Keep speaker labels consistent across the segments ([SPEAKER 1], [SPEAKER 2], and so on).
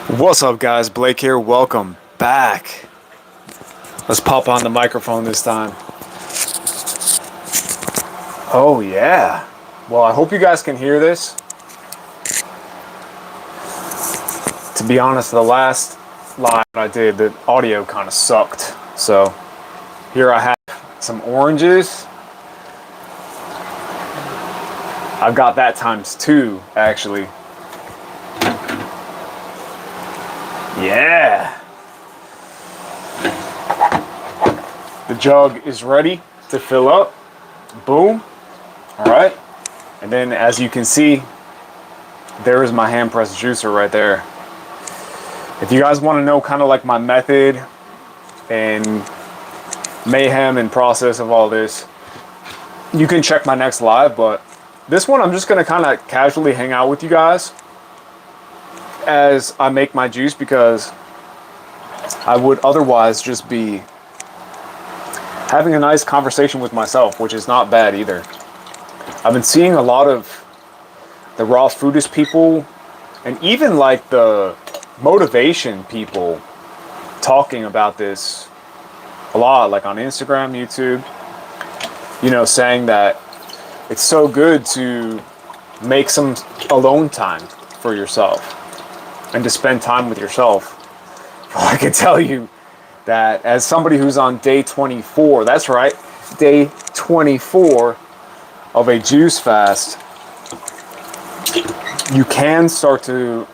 [SPEAKER 1] What's up, guys? Blake here. Welcome back. Let's pop on the microphone this time. Oh, yeah. Well, I hope you guys can hear this. To be honest, the last live I did, the audio kind of sucked. So here I have some oranges. I've got that times two, actually. Yeah. The jug is ready to fill up. Boom. All right. And then as you can see, there is my hand pressed juicer right there. If you guys want to know kind of like my method and mayhem and process of all this, you can check my next live. But this one, I'm just going to kind of casually hang out with you guys as I make my juice, because I would otherwise just be having a nice conversation with myself, which is not bad either. I've been seeing a lot of the raw foodist people and even like the motivation people talking about this a lot, like on Instagram, YouTube, saying that it's so good to make some alone time for yourself and to spend time with yourself. Well, I can tell you that as somebody who's on day 24, that's right, day 24 of a juice fast, you can start to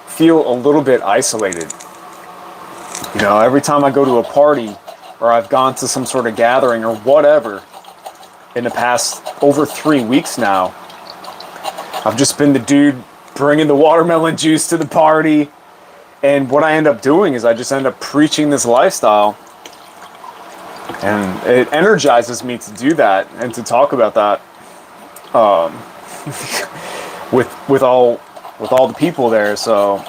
[SPEAKER 1] feel a little bit isolated. Every time I go to a party or I've gone to some sort of gathering or whatever in the past over 3 weeks now, I've just been the dude bringing the watermelon juice to the party. And what I end up doing is I just end up preaching this lifestyle. And it energizes me to do that and to talk about that with all the people there. So,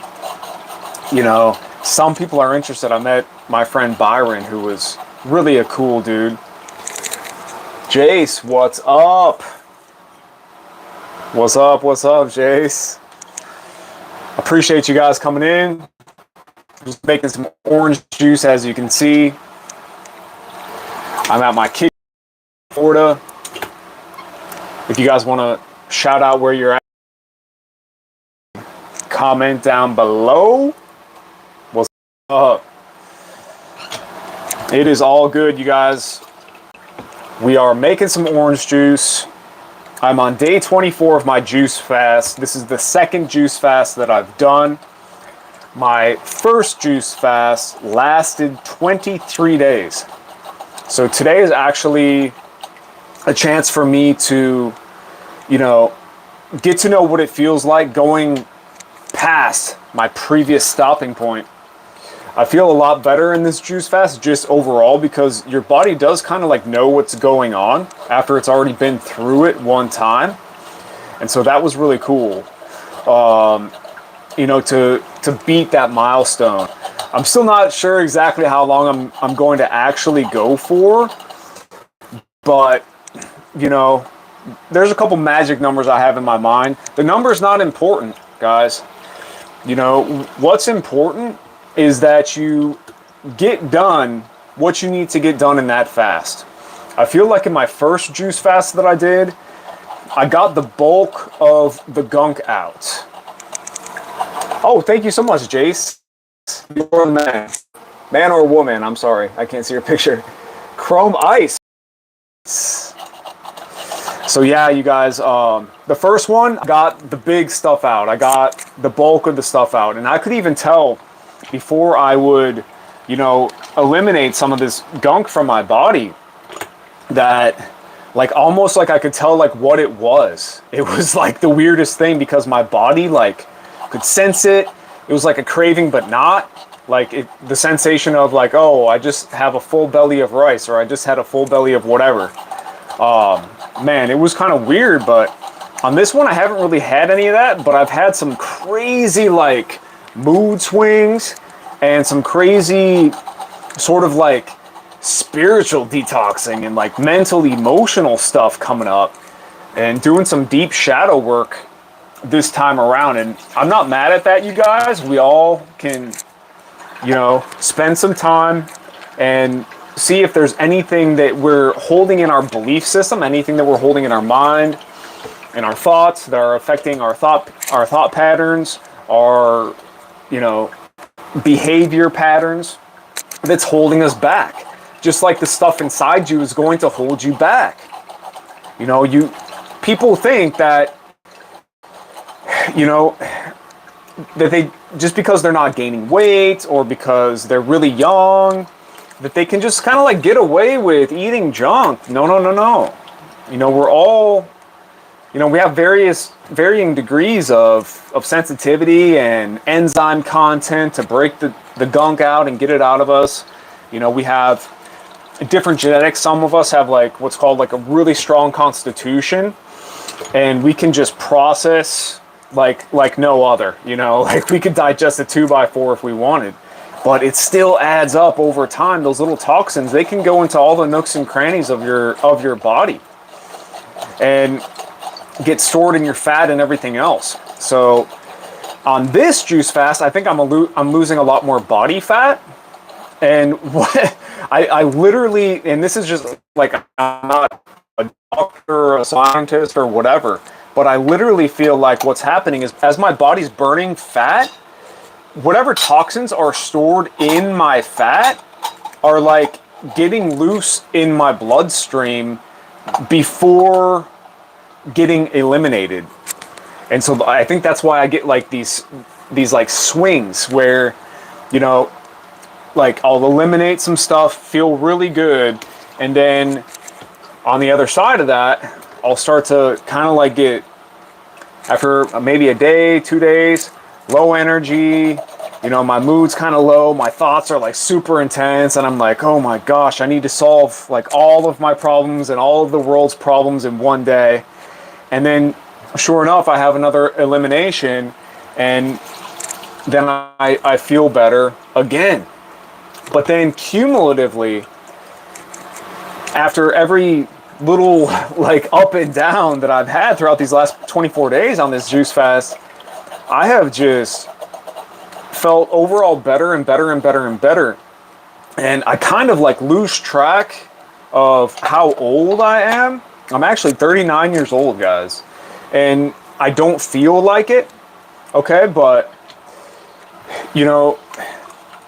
[SPEAKER 1] some people are interested. I met my friend Byron, who was really a cool dude. Jace, what's up? What's up, Jace? Appreciate you guys coming in. Just making some orange juice, as you can see. I'm at my kitchen in Florida. If you guys want to shout out where you're at, comment down below. What's up? It is all good, you guys. We are making some orange juice. I'm on day 24 of my juice fast. This is the second juice fast that I've done. My first juice fast lasted 23 days. So today is actually a chance for me to, get to know what it feels like going past my previous stopping point. I feel a lot better in this juice fast just overall, because your body does kind of like know what's going on after it's already been through it one time. And so that was really cool, to beat that milestone. I'm still not sure exactly how long I'm going to actually go for, but, there's a couple magic numbers I have in my mind. The number's not important, guys. What's important is that you get done what you need to get done in that fast. I feel like in my first juice fast that I did, I got the bulk of the gunk out. Oh, thank you so much, Jace. You're the man. Man or woman, I'm sorry. I can't see your picture. Chrome Ice. So yeah, you guys, the first one, got the big stuff out. I got the bulk of the stuff out. And I could even tell before I would, eliminate some of this gunk from my body, that almost like I could tell what it was. It was like the weirdest thing, because my body could sense it. It was like a craving, but not the sensation of oh, I just have a full belly of rice, or I just had a full belly of whatever. Man, it was kind of weird. But on this one, I haven't really had any of that, but I've had some crazy mood swings and some crazy sort of spiritual detoxing and mental, emotional stuff coming up, and doing some deep shadow work this time around. And I'm not mad at that, you guys. We all can, you know, spend some time and see if there's anything that we're holding in our belief system, anything that we're holding in our mind and our thoughts that are affecting our thought patterns, our, you know, behavior patterns that's holding us back. Just like the stuff inside you is going to hold you back. You know, people think that, you know, that they, just because they're not gaining weight or because they're really young, that they can just kind of like get away with eating junk. No, no, no, no. You know, we're all, you know, we have varying degrees of sensitivity and enzyme content to break the gunk out and get it out of us. You know, we have different genetics. Some of us have like what's called like a really strong constitution, and we can just process like no other, you know, like we could digest a 2x4 if we wanted, but it still adds up over time. Those little toxins, they can go into all the nooks and crannies of your body and get stored in your fat and everything else. So on this juice fast, I think I'm losing a lot more body fat. And what I literally, and this is just like, I'm not a doctor or a scientist or whatever, but I literally feel like what's happening is as my body's burning fat, whatever toxins are stored in my fat are like getting loose in my bloodstream before getting eliminated. And so I think that's why I get like these like swings where, you know, like I'll eliminate some stuff, feel really good, and then on the other side of that, I'll start to kind of like get, after maybe a day, 2 days, low energy, you know, my mood's kind of low, my thoughts are like super intense, and I'm like, oh my gosh, I need to solve like all of my problems and all of the world's problems in one day. And then sure enough, I have another elimination, and then I feel better again. But then cumulatively, after every little like up and down that I've had throughout these last 24 days on this juice fast, I have just felt overall better and better and better and better. And I kind of like lose track of how old I am. I'm actually 39 years old, guys. And I don't feel like it, okay? But, you know,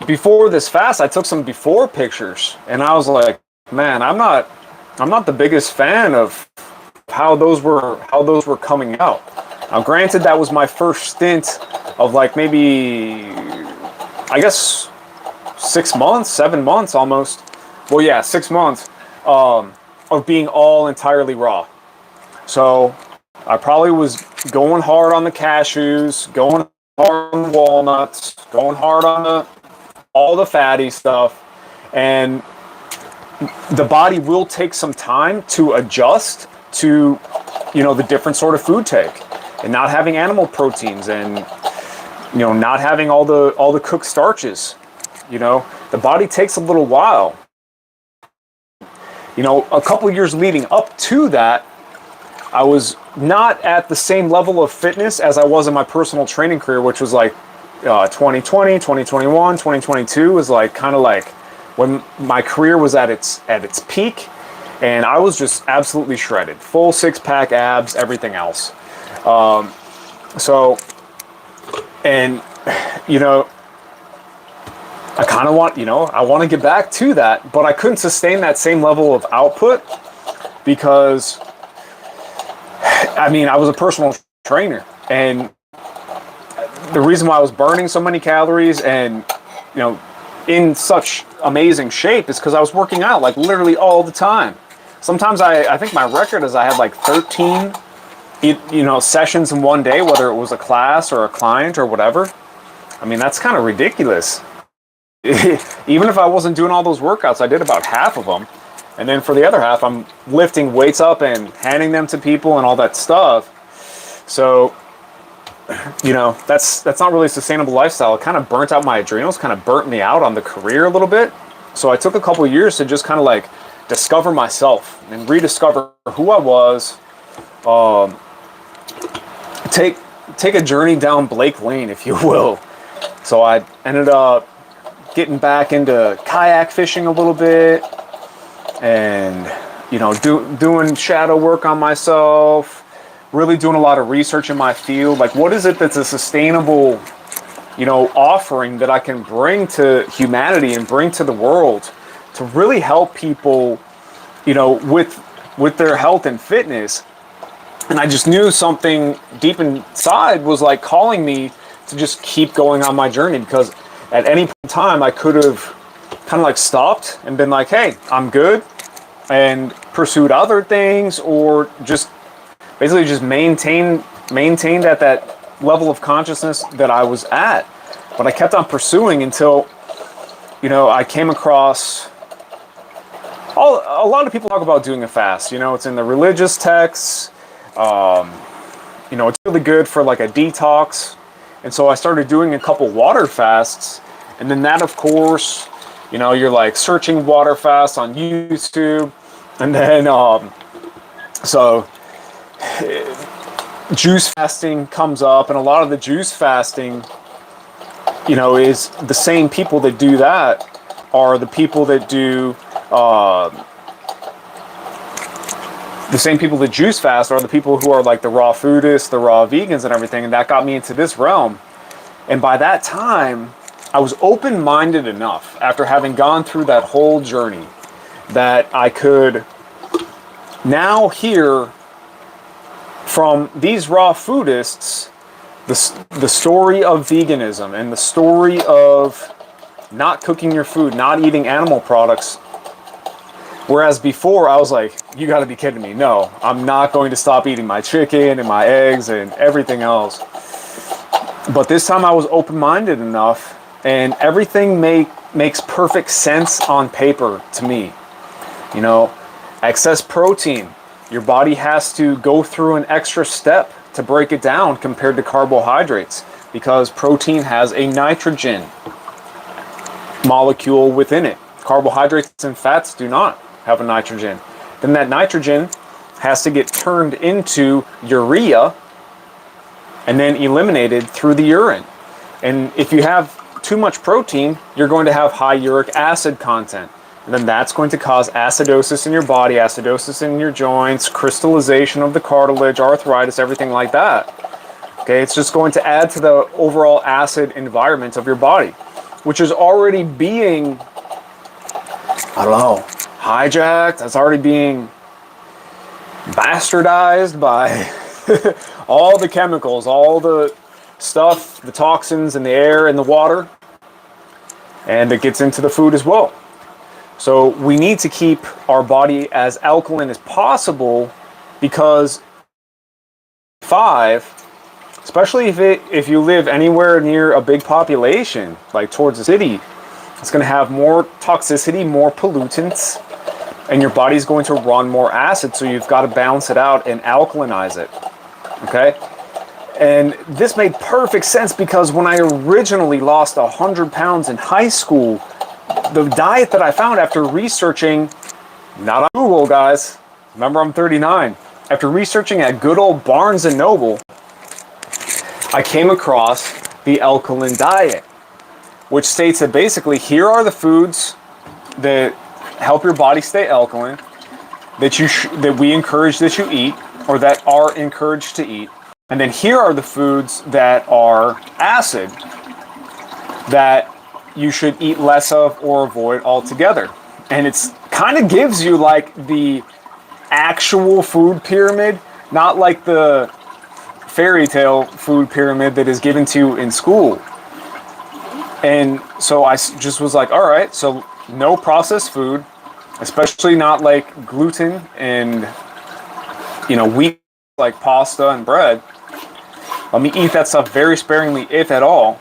[SPEAKER 1] before this fast, I took some before pictures, and I was like, man, I'm not the biggest fan of how those were coming out. Now, granted, that was my first stint of like maybe, I guess, 6 months, 7 months almost. Well, yeah, 6 months of being all entirely raw. So I probably was going hard on the cashews, going hard on the walnuts, going hard on all the fatty stuff, and the body will take some time to adjust to, you know, the different sort of food take, and not having animal proteins, and, you know, not having all the cooked starches. You know, the body takes a little while. You know, a couple years leading up to that, I was not at the same level of fitness as I was in my personal training career, which was like 2020, 2021, 2022 was like kind of like when my career was at its peak, and I was just absolutely shredded, full 6-pack abs, everything else. So, and you know, I kind of want, you know, I want to get back to that, but I couldn't sustain that same level of output because, I mean, I was a personal trainer, and the reason why I was burning so many calories and, you know, in such amazing shape is because I was working out like literally all the time. Sometimes I think my record is I had like 13, you know, sessions in one day, whether it was a class or a client or whatever. I mean, that's kind of ridiculous. Even if I wasn't doing all those workouts, I did about half of them. And then for the other half, I'm lifting weights up and handing them to people and all that stuff. So, you know, that's not really a sustainable lifestyle. It kind of burnt out my adrenals, kind of burnt me out on the career a little bit. So I took a couple of years to just kind of like discover myself and rediscover who I was. Take take a journey down Blake Lane, if you will. So I ended up getting back into kayak fishing a little bit, and you know, doing shadow work on myself, really doing a lot of research in my field. Like, what is it that's a sustainable, you know, offering that I can bring to humanity and bring to the world to really help people, you know, with their health and fitness. And I just knew something deep inside was like calling me to just keep going on my journey, because at any point in time I could have kind of like stopped and been like, hey, I'm good, and pursued other things, or just basically just maintained at that level of consciousness that I was at. But I kept on pursuing until, you know, I came across a lot of people talk about doing a fast. You know, it's in the religious texts. You know, it's really good for like a detox. And so I started doing a couple water fasts. And then that, of course, you know, you're like searching water fasts on YouTube. And then, so juice fasting comes up. And a lot of the juice fasting, you know, is the same people that do that are the people that do, the same people that juice fast are the people who are like the raw foodists, the raw vegans and everything. And that got me into this realm. And by that time, I was open-minded enough after having gone through that whole journey that I could now hear from these raw foodists the story of veganism and the story of not cooking your food, not eating animal products. Whereas before I was like, you gotta be kidding me. No, I'm not going to stop eating my chicken and my eggs and everything else. But this time I was open-minded enough, and everything makes perfect sense on paper to me. You know, excess protein. Your body has to go through an extra step to break it down compared to carbohydrates, because protein has a nitrogen molecule within it. Carbohydrates and fats do not have a nitrogen. Then that nitrogen has to get turned into urea and then eliminated through the urine. And if you have too much protein, you're going to have high uric acid content. And then that's going to cause acidosis in your body, acidosis in your joints, crystallization of the cartilage, arthritis, everything like that. Okay, it's just going to add to the overall acid environment of your body, which is already being, I don't know, hijacked. It's already being bastardized by all the chemicals, all the stuff, the toxins in the air and the water, and it gets into the food as well. So we need to keep our body as alkaline as possible, because especially if you live anywhere near a big population, like towards the city, it's going to have more toxicity, more pollutants, and your body's going to run more acid. So you've got to balance it out and alkalinize it. Okay? And this made perfect sense, because when I originally lost 100 pounds in high school, the diet that I found after researching, not on Google, guys, remember I'm 39, after researching at good old Barnes & Noble, I came across the alkaline diet, which states that basically here are the foods that help your body stay alkaline, that we encourage that you eat, or that are encouraged to eat. And then here are the foods that are acid, that you should eat less of or avoid altogether. And it's kind of gives you like the actual food pyramid, not like the fairy tale food pyramid that is given to you in school. And so I just was like, all right, so no processed food, especially not like gluten and, you know, wheat, like pasta and bread. Let me eat that stuff very sparingly, if at all.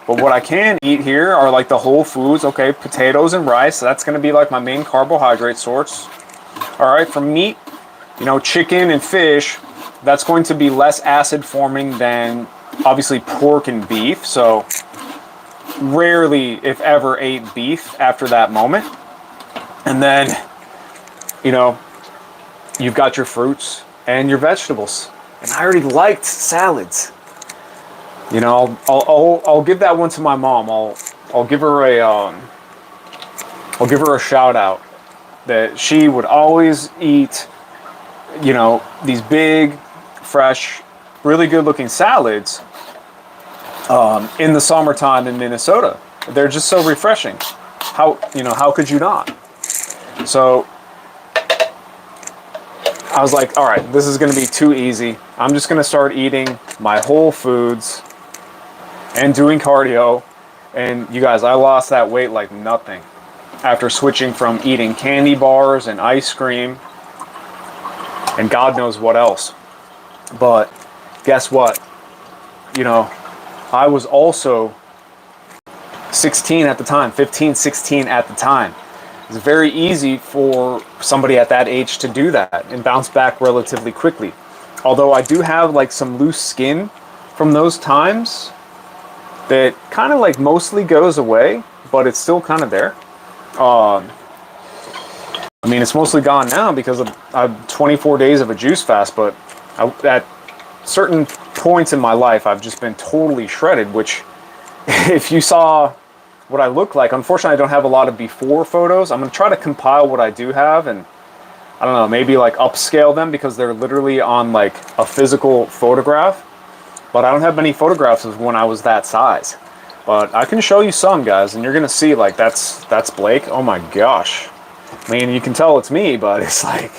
[SPEAKER 1] But what I can eat here are like the whole foods, okay, potatoes and rice. So that's going to be like my main carbohydrate source. All right, from meat, you know, chicken and fish, that's going to be less acid forming than obviously pork and beef. So rarely, if ever, ate beef after that moment. And then, you know, you've got your fruits and your vegetables. and I already liked salads. You know, I'll give that one to my mom. I'll give her a shout out that she would always eat, you know, these big, fresh, really good looking salads in the summertime in Minnesota. They're just so refreshing. How could you not? So I was like, all right, this is going to be too easy. I'm just going to start eating my whole foods and doing cardio. And you guys, I lost that weight like nothing after switching from eating candy bars and ice cream and God knows what else. But guess what? You know, I was also 16 at the time, 15, 16 at the time. It's very easy for somebody at that age to do that and bounce back relatively quickly. Although I do have like some loose skin from those times that kind of like mostly goes away, but it's still kind of there. I mean, it's mostly gone now because I've 24 days of a juice fast, but at certain points in my life, I've just been totally shredded, which if you saw what I look like, unfortunately, I don't have a lot of before photos. I'm going to try to compile what I do have and I don't know, maybe like upscale them because they're literally on like a physical photograph, but I don't have many photographs of when I was that size. But I can show you some, guys, and you're going to see like that's Blake. Oh my gosh. I mean, you can tell it's me, but it's like,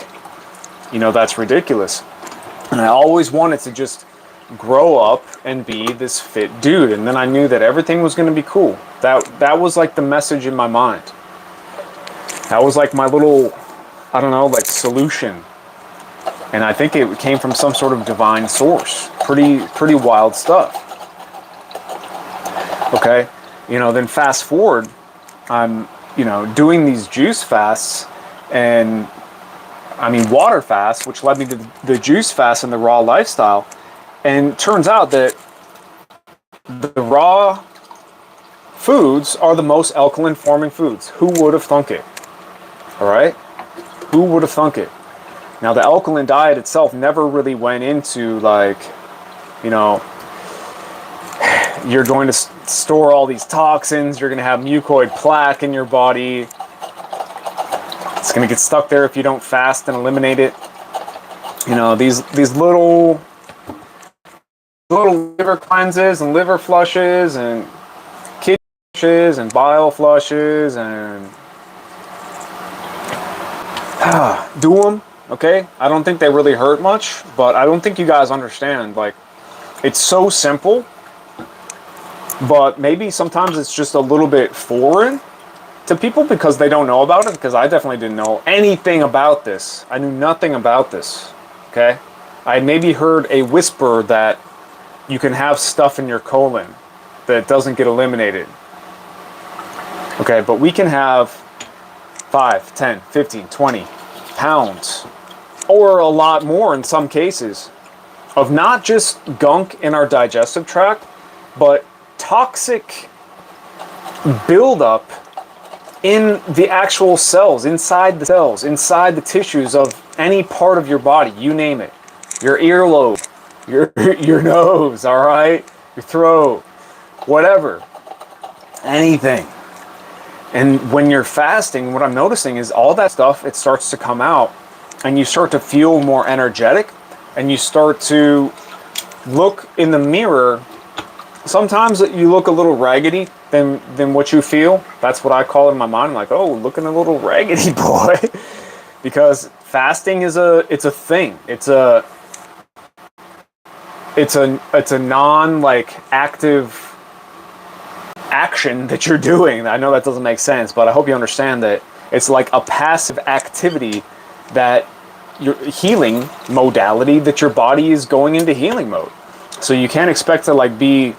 [SPEAKER 1] you know, that's ridiculous. And I always wanted to just grow up and be this fit dude. And then I knew that everything was going to be cool. That was like the message in my mind. That was like my little, I don't know, like solution. And I think it came from some sort of divine source. Pretty wild stuff. Okay. You know, then fast forward, I'm, you know, doing these juice fasts and I mean water fasts, which led me to the juice fast and the raw lifestyle. And turns out that the raw foods are the most alkaline forming foods. Who would have thunk it? All right. Who would have thunk it? Now the alkaline diet itself never really went into like, you know, you're going to store all these toxins. You're going to have mucoid plaque in your body. It's going to get stuck there if you don't fast and eliminate it. You know, these little liver cleanses and liver flushes and kidney flushes and bile flushes and do them, okay? I don't think they really hurt much, but I don't think you guys understand. Like, it's so simple, but maybe sometimes it's just a little bit foreign to people because they don't know about it, because I definitely didn't know anything about this. I knew nothing about this, okay? I had maybe heard a whisper that you can have stuff in your colon that doesn't get eliminated. Okay, but we can have 5, 10, 15, 20 pounds, or a lot more in some cases, of not just gunk in our digestive tract, but toxic buildup in the actual cells, inside the tissues of any part of your body, you name it. Your earlobe, your nose, all right? Your throat, whatever, anything. And when you're fasting, what I'm noticing is all that stuff, it starts to come out and you start to feel more energetic and you start to look in the mirror. Sometimes you look a little raggedy than what you feel. That's what I call it in my mind. I'm like, oh, looking a little raggedy, boy. Because fasting is it's a thing. It's a non like active action that you're doing. I know that doesn't make sense, but I hope you understand that it's like a passive activity, that your healing modality, that your body is going into healing mode. So you can't expect to like be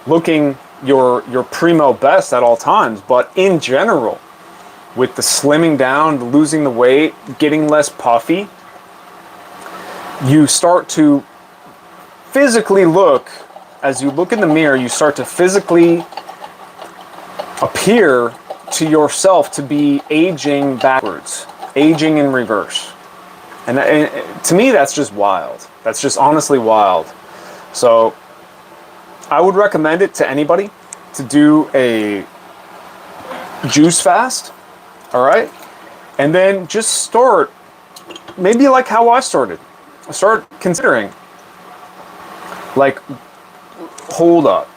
[SPEAKER 1] looking your primo best at all times, but in general, with the slimming down, the losing the weight, getting less puffy, you start to physically look, as you look in the mirror, you start to physically appear to yourself to be aging backwards, aging in reverse. And to me, that's just wild. That's just honestly wild. So I would recommend it to anybody to do a juice fast, all right? And then just start, maybe like how I started. Start considering, like, hold up.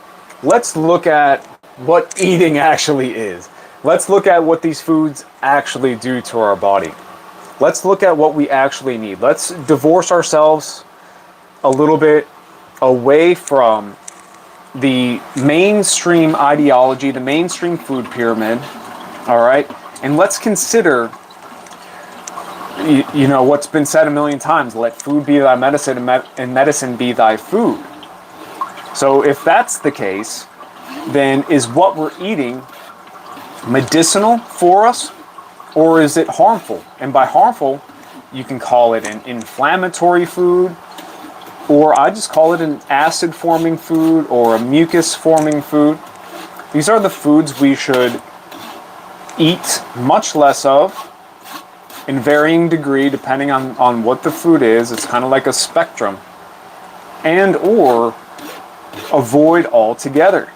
[SPEAKER 1] Let's look at what eating actually is. Let's look at what these foods actually do to our body. Let's look at what we actually need. Let's divorce ourselves a little bit away from the mainstream ideology, the mainstream food pyramid, all right? And let's consider, you know, what's been said a million times, let food be thy medicine and medicine be thy food. So if that's the case, then is what we're eating medicinal for us, or is it harmful? And by harmful, you can call it an inflammatory food, or I just call it an acid-forming food or a mucus-forming food. These are the foods we should eat much less of in varying degree depending on what the food is. It's kind of like a spectrum. And or avoid altogether.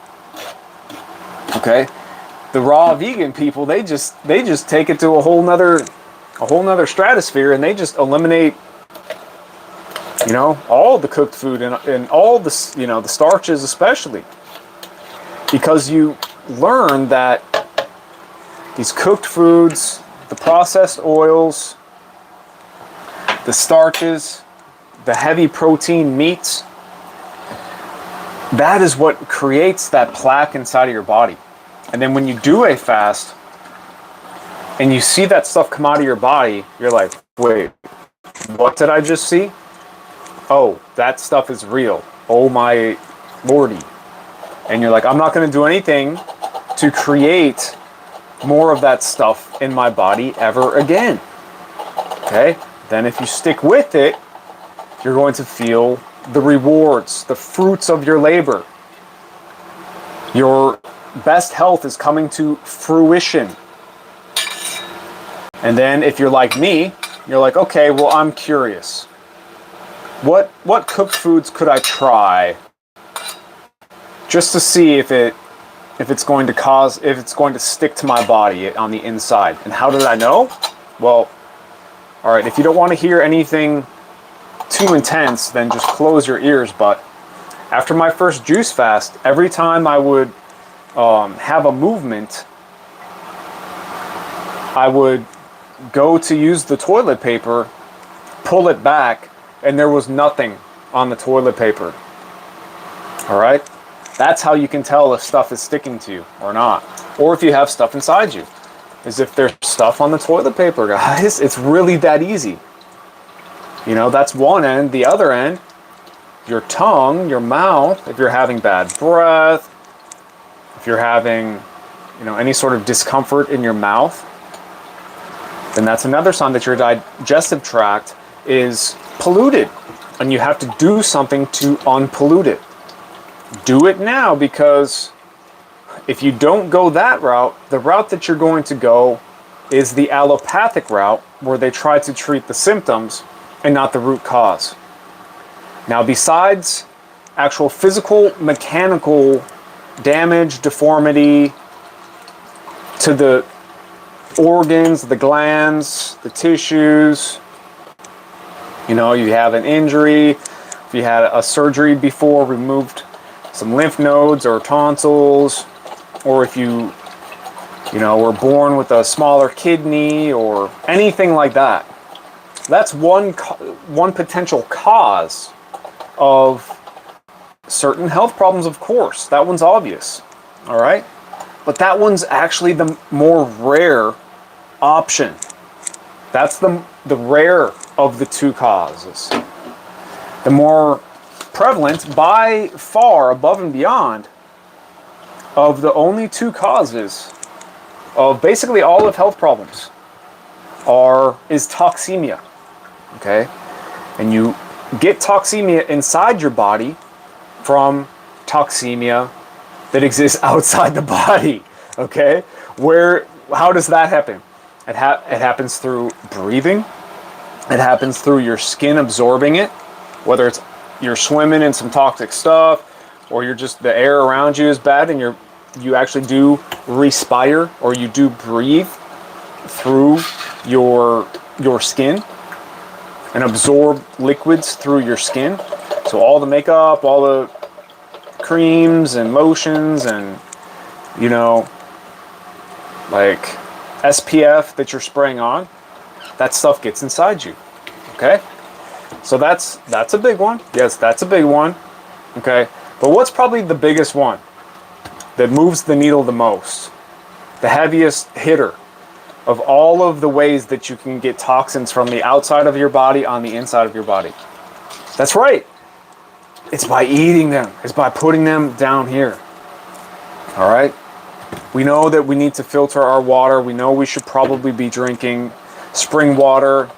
[SPEAKER 1] Okay? The raw vegan people, they just take it to a whole nother stratosphere, and they just eliminate, you know, all the cooked food and all the, you know, the starches especially, because you learn that these cooked foods, the processed oils, the starches, the heavy protein meats, that is what creates that plaque inside of your body. And then when you do a fast and you see that stuff come out of your body, you're like, wait, what did I just see? Oh, that stuff is real. Oh my lordy. And you're like, I'm not going to do anything to create more of that stuff in my body ever again. Okay? Then if you stick with it, you're going to feel the rewards, the fruits of your labor. Your best health is coming to fruition. And then if you're like me, you're like, okay, well, I'm curious. What cooked foods could I try just to see if it's going to stick to my body on the inside? And how did I know? Well, all right, if you don't want to hear anything too intense, then just close your ears. But after my first juice fast, every time I would have a movement, I would go to use the toilet paper, pull it back, and there was nothing on the toilet paper. All right? That's how you can tell if stuff is sticking to you or not. Or if you have stuff inside you. Is if there's stuff on the toilet paper, guys. It's really that easy. You know, that's one end. The other end, your tongue, your mouth, if you're having bad breath, if you're having, you know, any sort of discomfort in your mouth, then that's another sign that your digestive tract is polluted, and you have to do something to unpollute it. Do it now, because if you don't go that route, the route that you're going to go is the allopathic route, where they try to treat the symptoms and not the root cause. Now, besides actual physical, mechanical damage, deformity to the organs, the glands, the tissues, you know, you have an injury, if you had a surgery before, removed some lymph nodes or tonsils, or if you know, were born with a smaller kidney or anything like that. That's one potential cause of certain health problems, of course. That one's obvious, all right? But that one's actually the more rare option. That's the rare of the two causes. The more prevalent, by far, above and beyond, of the only two causes of basically all of health problems is toxemia, okay? And you get toxemia inside your body from toxemia that exists outside the body, okay? How does that happen? It happens through breathing. It happens through your skin absorbing it, whether it's you're swimming in some toxic stuff, or you're just the air around you is bad, and you actually do respire, or you do breathe through your skin and absorb liquids through your skin. So all the makeup, all the creams and lotions, and you know, like SPF that you're spraying on, that stuff gets inside you. Okay, so that's a big one. Yes, that's a big one. Okay, but what's probably the biggest one that moves the needle the most, the heaviest hitter of all of the ways that you can get toxins from the outside of your body on the inside of your body? That's right. It's by eating them. It's by putting them down here. All right. We know that we need to filter our water. We know we should probably be drinking spring water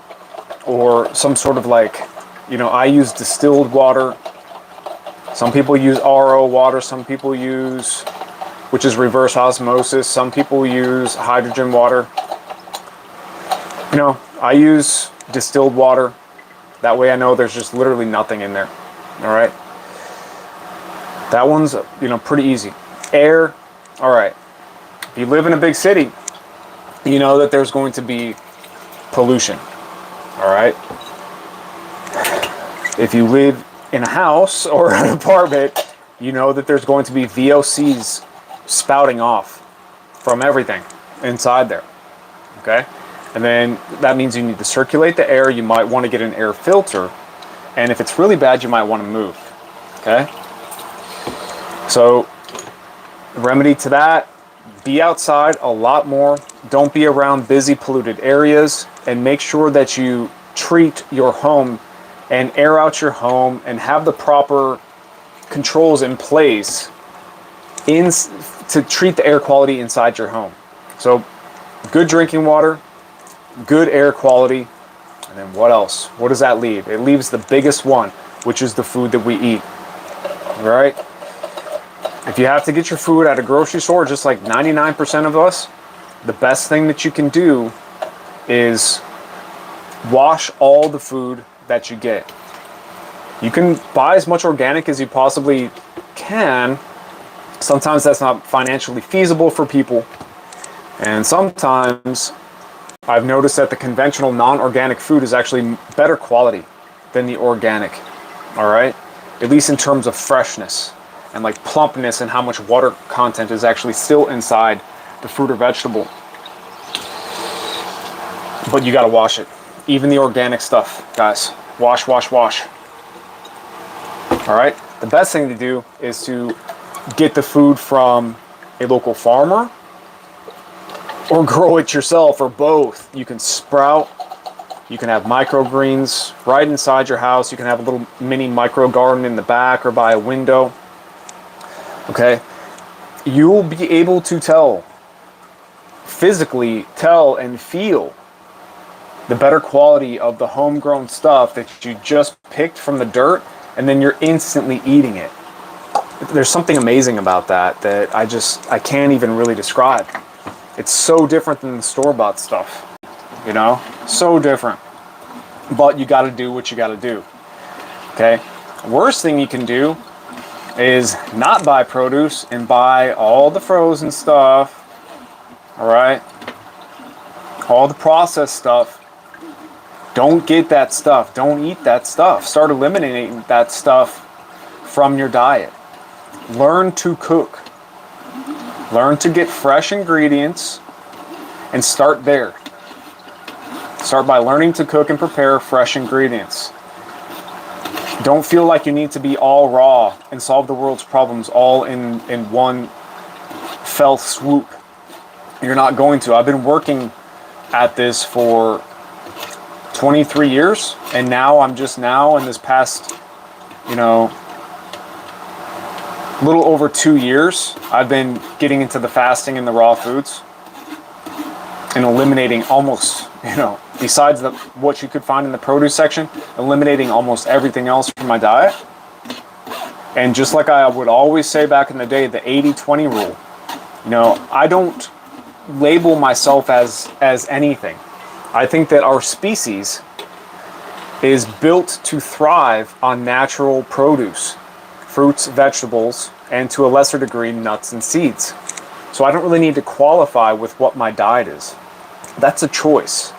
[SPEAKER 1] or some sort of, like, you know, I use distilled water. Some people use RO water. Some people use, which is reverse osmosis. Some people use hydrogen water. You know, I use distilled water. That way I know there's just literally nothing in there. All right. That one's, you know, pretty easy. Air. All right. If you live in a big city, you know that there's going to be pollution. All right. If you live in a house or an apartment, you know that there's going to be VOCs spouting off from everything inside there. Okay. And then that means you need to circulate the air. You might want to get an air filter. And if it's really bad, you might want to move. Okay. So the remedy to that, be outside a lot more. Don't be around busy, polluted areas, and make sure that you treat your home and air out your home and have the proper controls in place to treat the air quality inside your home. So good drinking water, good air quality, and then what else? What does that leave? It leaves the biggest one, which is the food that we eat. All right? If you have to get your food at a grocery store, just like 99% of us, the best thing that you can do is wash all the food that you get. You can buy as much organic as you possibly can. Sometimes that's not financially feasible for people. And sometimes I've noticed that the conventional non-organic food is actually better quality than the organic. All right? At least in terms of freshness and like plumpness and how much water content is actually still inside the fruit or vegetable. But you gotta wash it. Even the organic stuff, guys. Wash, wash, wash. All right? The best thing to do is to get the food from a local farmer or grow it yourself, or both. You can sprout. You can have microgreens right inside your house. You can have a little mini micro garden in the back or by a window. Okay? You'll be able to physically tell and feel the better quality of the homegrown stuff that you just picked from the dirt, and then you're instantly eating it. There's something amazing about that I can't even really describe. It's so different than the store-bought stuff, you know? So different. But you gotta do what you gotta do, okay? Worst thing you can do is not buy produce and buy all the frozen stuff, all right? All the processed stuff. Don't get that stuff. Don't eat that stuff. Start eliminating that stuff from your diet. Learn to cook. Learn to get fresh ingredients and start there. Start by learning to cook and prepare fresh ingredients. Don't feel like you need to be all raw and solve the world's problems all in one fell swoop. You're not going to. I've been working at this for 23 years, and now I'm just now in this past, little over 2 years, I've been getting into the fasting and the raw foods and eliminating almost, besides what you could find in the produce section, eliminating almost everything else from my diet. And just like I would always say back in the day, the 80-20 rule, I don't label myself as anything. I think that our species is built to thrive on natural produce, fruits, vegetables, and to a lesser degree, nuts and seeds. So I don't really need to qualify with what my diet is. That's a choice.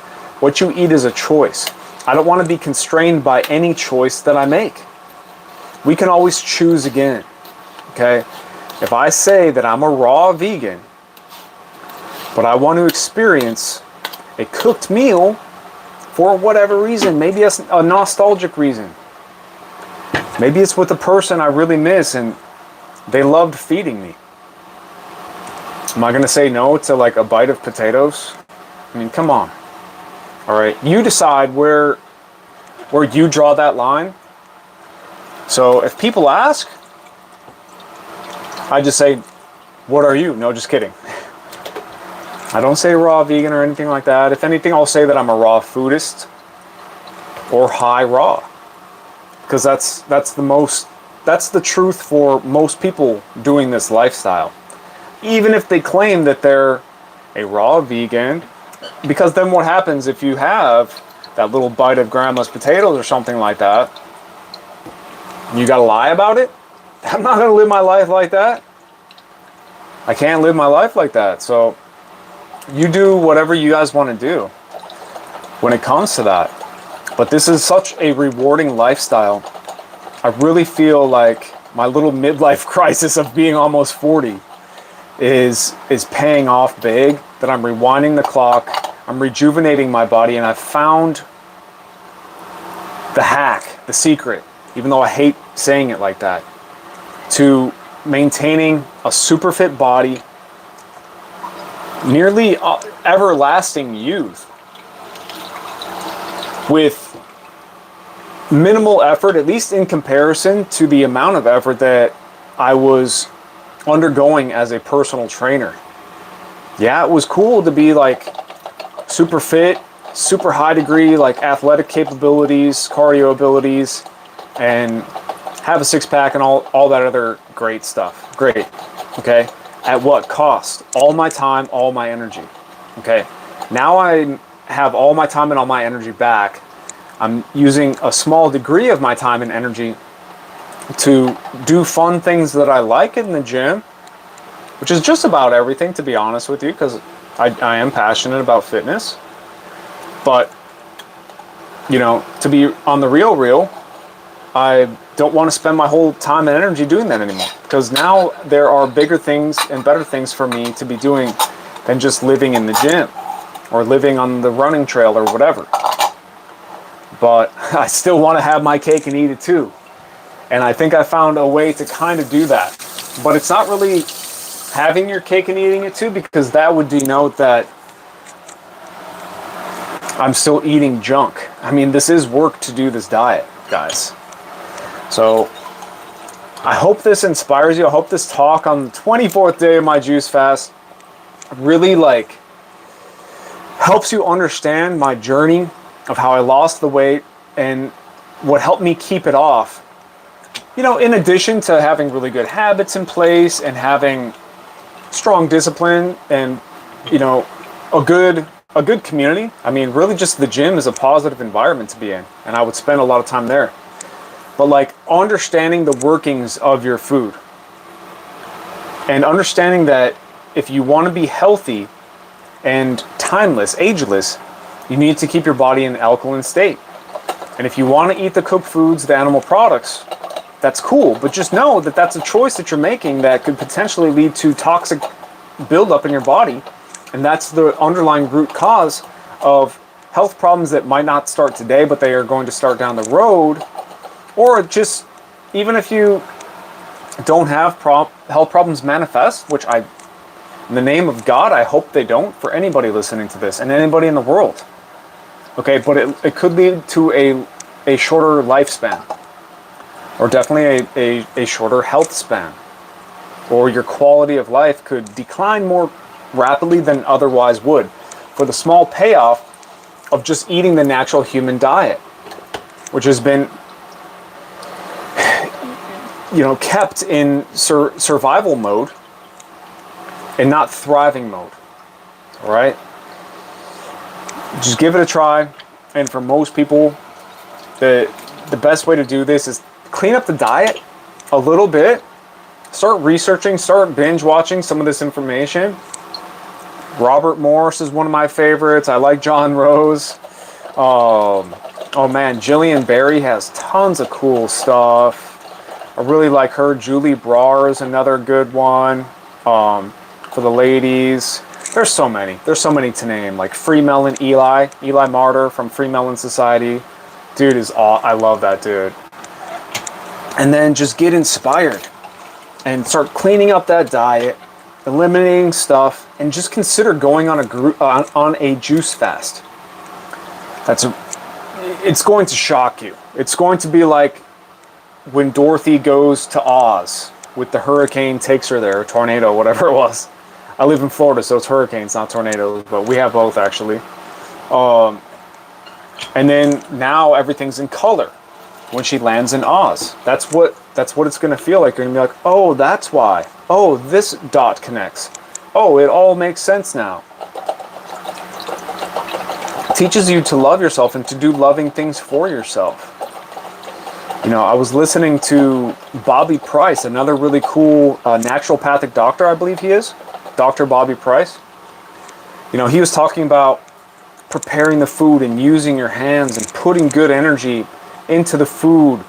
[SPEAKER 1] What you eat is a choice. I don't want to be constrained by any choice that I make. We can always choose again, okay? If I say that I'm a raw vegan, but I want to experience a cooked meal for whatever reason, maybe it's a nostalgic reason. Maybe it's with a person I really miss and they loved feeding me. Am I going to say no to like a bite of potatoes? I mean, come on. All right, you decide where you draw that line. So if people ask, I just say, what are you? No, just kidding. I don't say raw vegan or anything like that. If anything, I'll say that I'm a raw foodist or high raw. Because that's the truth for most people doing this lifestyle. Even if they claim that they're a raw vegan, because then what happens if you have that little bite of grandma's potatoes or something like that, you gotta lie about it? I'm not gonna live my life like that. I can't live my life like that. So you do whatever you guys want to do when it comes to that. But this is such a rewarding lifestyle. I really feel like my little midlife crisis of being almost 40 is paying off big, that I'm rewinding the clock, I'm rejuvenating my body, and I've found the hack, the secret, even though I hate saying it like that, to maintaining a super fit body, nearly everlasting youth, with minimal effort, at least in comparison to the amount of effort that I was undergoing as a personal trainer. Yeah, it was cool to be like super fit, super high degree, like athletic capabilities, cardio abilities, and have a six pack and all that other great stuff. Great. Okay. At what cost? All my time, all my energy. Okay. Now I have all my time and all my energy back. I'm using a small degree of my time and energy to do fun things that I like in the gym, which is just about everything, to be honest with you, because I am passionate about fitness. But, you know, to be on the real, I don't want to spend my whole time and energy doing that anymore, because now there are bigger things and better things for me to be doing than just living in the gym or living on the running trail or whatever. But I still want to have my cake and eat it too. And I think I found a way to kind of do that. But it's not really having your cake and eating it too, because that would denote that I'm still eating junk. I mean, this is work to do this diet, guys. So I hope this inspires you. I hope this talk on the 24th day of my juice fast really like helps you understand my journey of how I lost the weight and what helped me keep it off. You know, in addition to having really good habits in place and having strong discipline and, you know, a good community. I mean, really just the gym is a positive environment to be in, and I would spend a lot of time there. But like understanding the workings of your food and understanding that if you want to be healthy and timeless, ageless, you need to keep your body in an alkaline state. And if you want to eat the cooked foods, the animal products, that's cool. But just know that that's a choice that you're making that could potentially lead to toxic buildup in your body. And that's the underlying root cause of health problems that might not start today, but they are going to start down the road. Or just, even if you don't have health problems manifest, which in the name of God, I hope they don't for anybody listening to this and anybody in the world. Okay, but it could lead to a shorter lifespan, or definitely a shorter health span, or your quality of life could decline more rapidly than otherwise would for the small payoff of just eating the natural human diet, which has been, you know, kept in survival mode and not thriving mode. All right, just give it a try. And for most people, the best way to do this is clean up the diet a little bit. Start researching, start binge watching some of this information. Robert Morris is one of my favorites. I like John Rose. Oh man, Jillian Berry has tons of cool stuff. I really like her. Julie Brar is another good one for the ladies. There's so many. There's so many to name. Like Free Melon Eli Martyr from Free Melon Society. Dude is I love that dude. And then just get inspired and start cleaning up that diet, eliminating stuff, and just consider going on a juice fast. It's going to shock you. It's going to be like when Dorothy goes to Oz with the hurricane takes her there, or tornado, whatever it was. I live in Florida, so it's hurricanes, not tornadoes, but we have both actually. And then now everything's in color when she lands in Oz. That's what it's going to feel like. You're going to be like, oh, that's why. Oh, this dot connects. Oh, it all makes sense now. It teaches you to love yourself and to do loving things for yourself. You know, I was listening to Bobby Price, another really cool naturopathic doctor, I believe he is. Dr. Bobby Price. You know, he was talking about preparing the food and using your hands and putting good energy into the food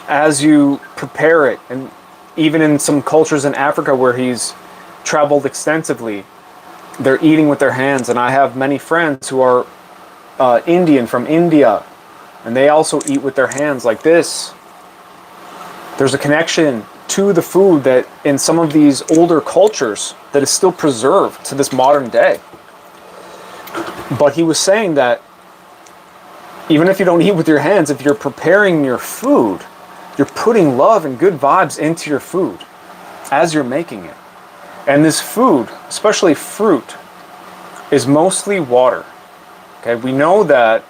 [SPEAKER 1] as you prepare it. And even in some cultures in Africa where he's traveled extensively, they're eating with their hands. And I have many friends who are Indian, from India, and they also eat with their hands like this. There's a connection to the food that in some of these older cultures that is still preserved to this modern day. But he was saying that even if you don't eat with your hands, if you're preparing your food, you're putting love and good vibes into your food as you're making it. And this food, especially fruit, is mostly water. Okay, we know that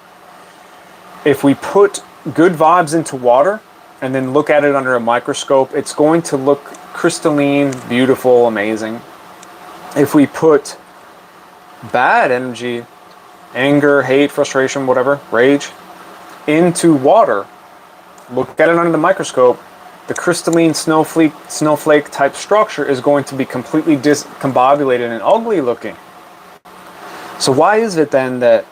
[SPEAKER 1] if we put good vibes into water and then look at it under a microscope, it's going to look crystalline, beautiful, amazing. If we put bad energy, anger, hate, frustration, whatever, rage, into water, look at it under the microscope, the crystalline snowflake type structure is going to be completely discombobulated and ugly looking. So why is it then that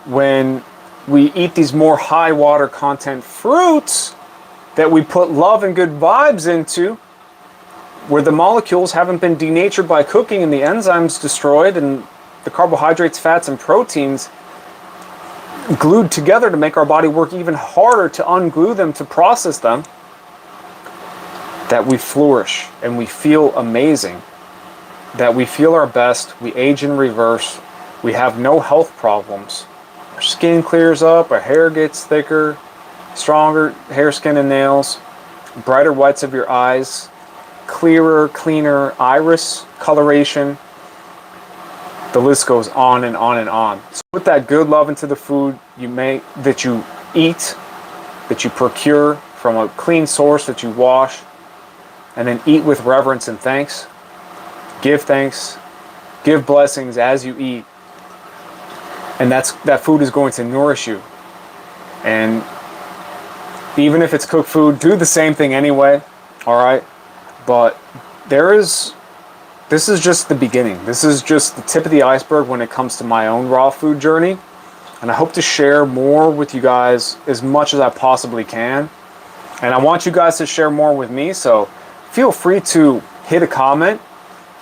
[SPEAKER 1] when we eat these more high water content fruits that we put love and good vibes into, where the molecules haven't been denatured by cooking and the enzymes destroyed and the carbohydrates, fats, and proteins glued together to make our body work even harder to unglue them, to process them, that we flourish and we feel amazing, that we feel our best, we age in reverse, we have no health problems, our skin clears up, our hair gets thicker, stronger hair, skin, and nails, brighter whites of your eyes, clearer, cleaner iris coloration. The list goes on and on and on. So put that good love into the food that you eat, that you procure from a clean source, that you wash, and then eat with reverence and thanks. Give thanks, give blessings as you eat, and that food is going to nourish you. And even if it's cooked food, do the same thing anyway. All right, but this is just the beginning. This is just the tip of the iceberg when it comes to my own raw food journey. And I hope to share more with you guys as much as I possibly can. And I want you guys to share more with me. So feel free to hit a comment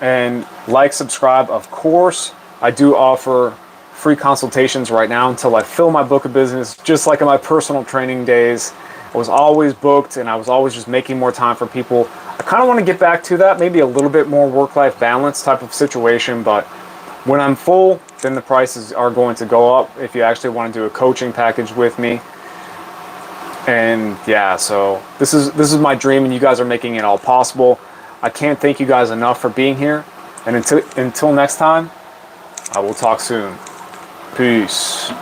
[SPEAKER 1] and like, subscribe. Of course, I do offer free consultations right now until I fill my book of business, just like in my personal training days. I was always booked and I was always just making more time for people. I kind of want to get back to that, maybe a little bit more work-life balance type of situation, but when I'm full, then the prices are going to go up if you actually want to do a coaching package with me. And yeah, so this is my dream, and you guys are making it all possible. I can't thank you guys enough for being here. And until next time, I will talk soon. Peace.